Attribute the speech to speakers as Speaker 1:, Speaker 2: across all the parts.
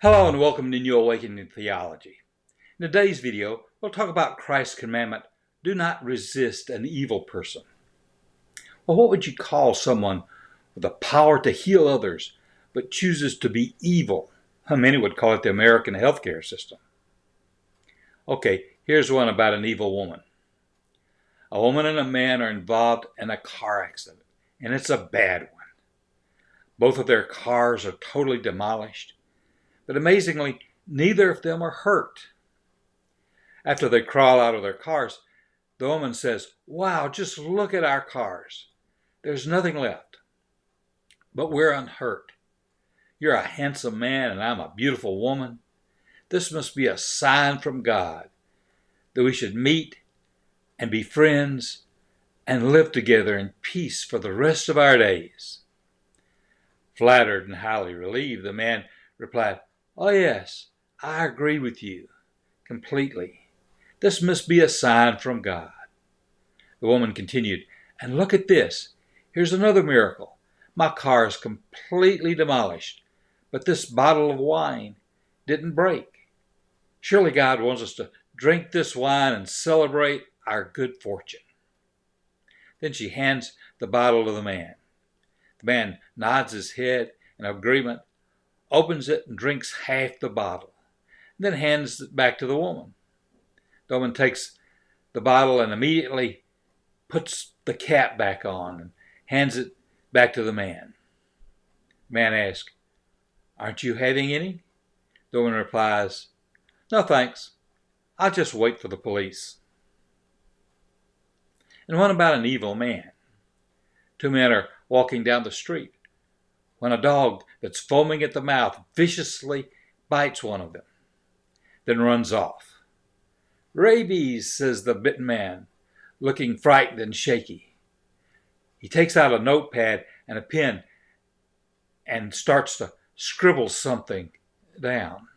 Speaker 1: Hello and welcome to New Awakening Theology. In today's video, we'll talk about Christ's commandment, do not resist an evil person. Well, what would you call someone with the power to heal others, but chooses to be evil? Many would call it the American healthcare system. Okay, here's one about an evil woman. A woman and a man are involved in a car accident, and it's a bad one. Both of their cars are totally demolished. But amazingly, neither of them are hurt. After they crawl out of their cars, the woman says, "Wow, just look at our cars. There's nothing left. But we're unhurt. You're a handsome man and I'm a beautiful woman. This must be a sign from God that we should meet and be friends and live together in peace for the rest of our days." Flattered and highly relieved, the man replied, "Oh yes, I agree with you completely. This must be a sign from God." The woman continued, "And look at this. Here's another miracle. My car is completely demolished, but this bottle of wine didn't break. Surely God wants us to drink this wine and celebrate our good fortune." Then she hands the bottle to the man. The man nods his head in agreement, opens it and drinks half the bottle, and then hands it back to the woman. The woman takes the bottle and immediately puts the cap back on and hands it back to the man. The man asks, "Aren't you having any?" The woman replies, "No thanks, I'll just wait for the police." And what about an evil man? Two men are walking down the street when a dog that's foaming at the mouth viciously bites one of them, then runs off. "Rabies," says the bitten man, looking frightened and shaky. He takes out a notepad and a pen and starts to scribble something down.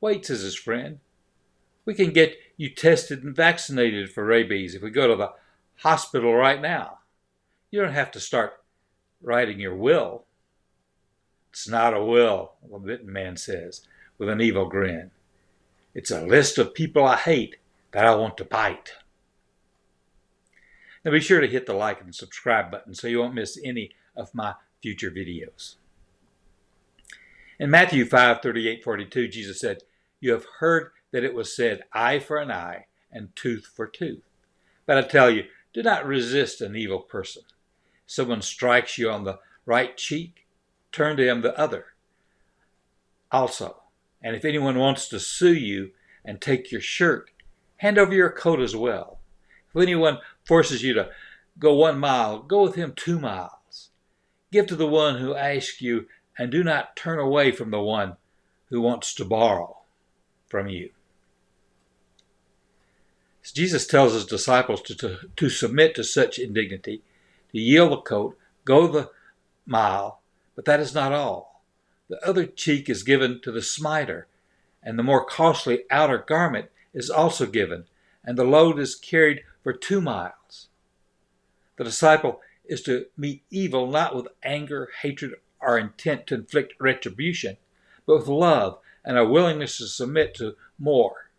Speaker 1: "Wait," says his friend. "We can get you tested and vaccinated for rabies if we go to the hospital right now. You don't have to start writing your will." "It's not a will," the bitten man says with an evil grin. "It's a list of people I hate that I want to bite." Now be sure to hit the like and subscribe button so you won't miss any of my future videos. In Matthew 5:38-42, Jesus said, "You have heard that it was said, eye for an eye and tooth for tooth. But I tell you, do not resist an evil person. If someone strikes you on the right cheek, turn to him the other also. And if anyone wants to sue you and take your shirt, hand over your coat as well. If anyone forces you to go 1 mile, go with him 2 miles. Give to the one who asks you, and do not turn away from the one who wants to borrow from you." Jesus tells his disciples to submit to such indignity, to yield the coat, go the mile, but that is not all. The other cheek is given to the smiter, and the more costly outer garment is also given, and the load is carried for 2 miles. The disciple is to meet evil not with anger, hatred, or intent to inflict retribution, but with love and a willingness to submit to more.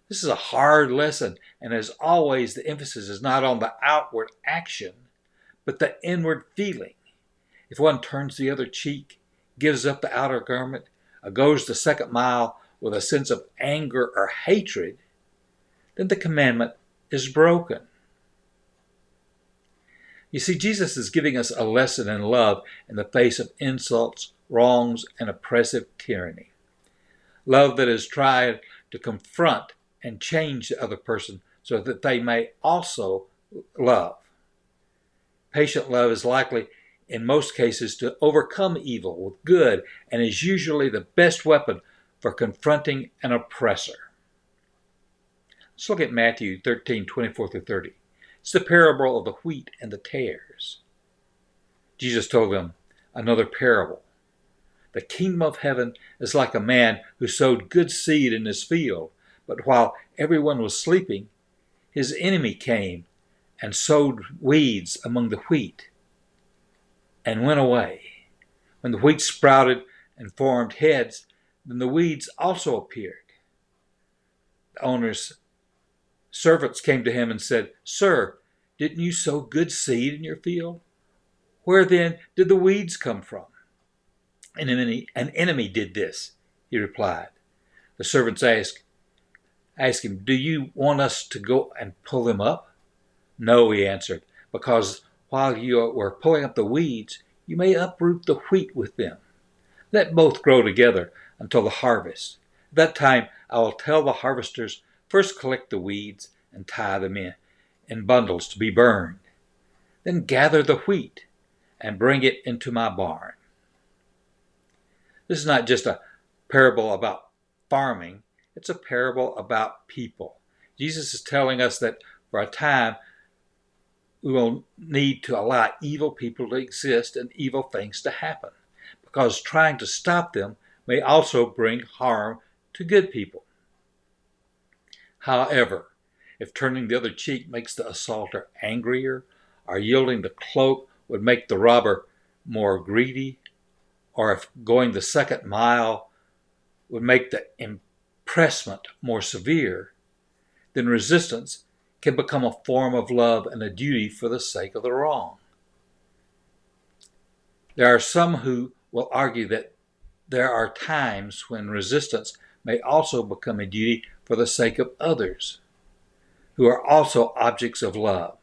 Speaker 1: This is a hard lesson, and as always, the emphasis is not on the outward action, but the inward feeling. If one turns the other cheek, gives up the outer garment, or goes the 2nd mile with a sense of anger or hatred, then the commandment is broken. You see, Jesus is giving us a lesson in love in the face of insults, wrongs, and oppressive tyranny. Love that is tried to confront and change the other person so that they may also love. Patient love is likely, in most cases, to overcome evil with good and is usually the best weapon for confronting an oppressor. Let's look at Matthew 13:24-30. It's the parable of the wheat and the tares. Jesus told them another parable. "The kingdom of heaven is like a man who sowed good seed in his field, but while everyone was sleeping, his enemy came and sowed weeds among the wheat and went away. When the wheat sprouted and formed heads, then the weeds also appeared. The owner's servants came to him and said, "Sir, didn't you sow good seed in your field? Where then did the weeds come from?" An enemy did this, he replied. The servants asked him, "Do you want us to go and pull them up?" "No," he answered, "because while you were pulling up the weeds, you may uproot the wheat with them. Let both grow together until the harvest. At that time I will tell the harvesters, first collect the weeds and tie them in bundles to be burned. Then gather the wheat and bring it into my barn." This is not just a parable about farming, it's a parable about people. Jesus is telling us that for a time we will need to allow evil people to exist and evil things to happen, because trying to stop them may also bring harm to good people. However, if turning the other cheek makes the assaulter angrier, or yielding the cloak would make the robber more greedy, or if going the second mile would make the impressment more severe, then resistance can become a form of love and a duty for the sake of the wrong. There are some who will argue that there are times when resistance may also become a duty for the sake of others, who are also objects of love,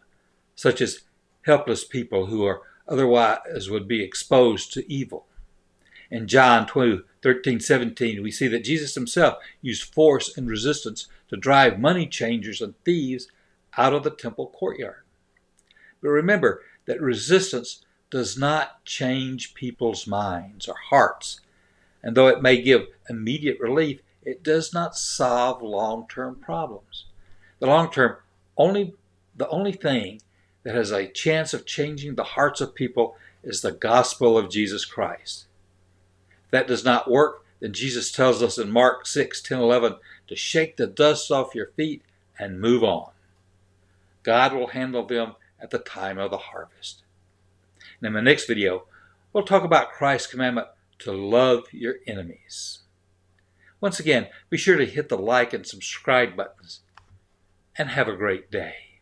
Speaker 1: such as helpless people who are otherwise would be exposed to evil. In John 13:17, we see that Jesus himself used force and resistance to drive money changers and thieves out of the temple courtyard. But remember that resistance does not change people's minds or hearts, and though it may give immediate relief, it does not solve long-term problems. The only thing that has a chance of changing the hearts of people is the gospel of Jesus Christ. If that does not work, then Jesus tells us in Mark 6:10-11 to shake the dust off your feet and move on. God will handle them at the time of the harvest. And in my next video, we'll talk about Christ's commandment to love your enemies. Once again, be sure to hit the like and subscribe buttons, and have a great day.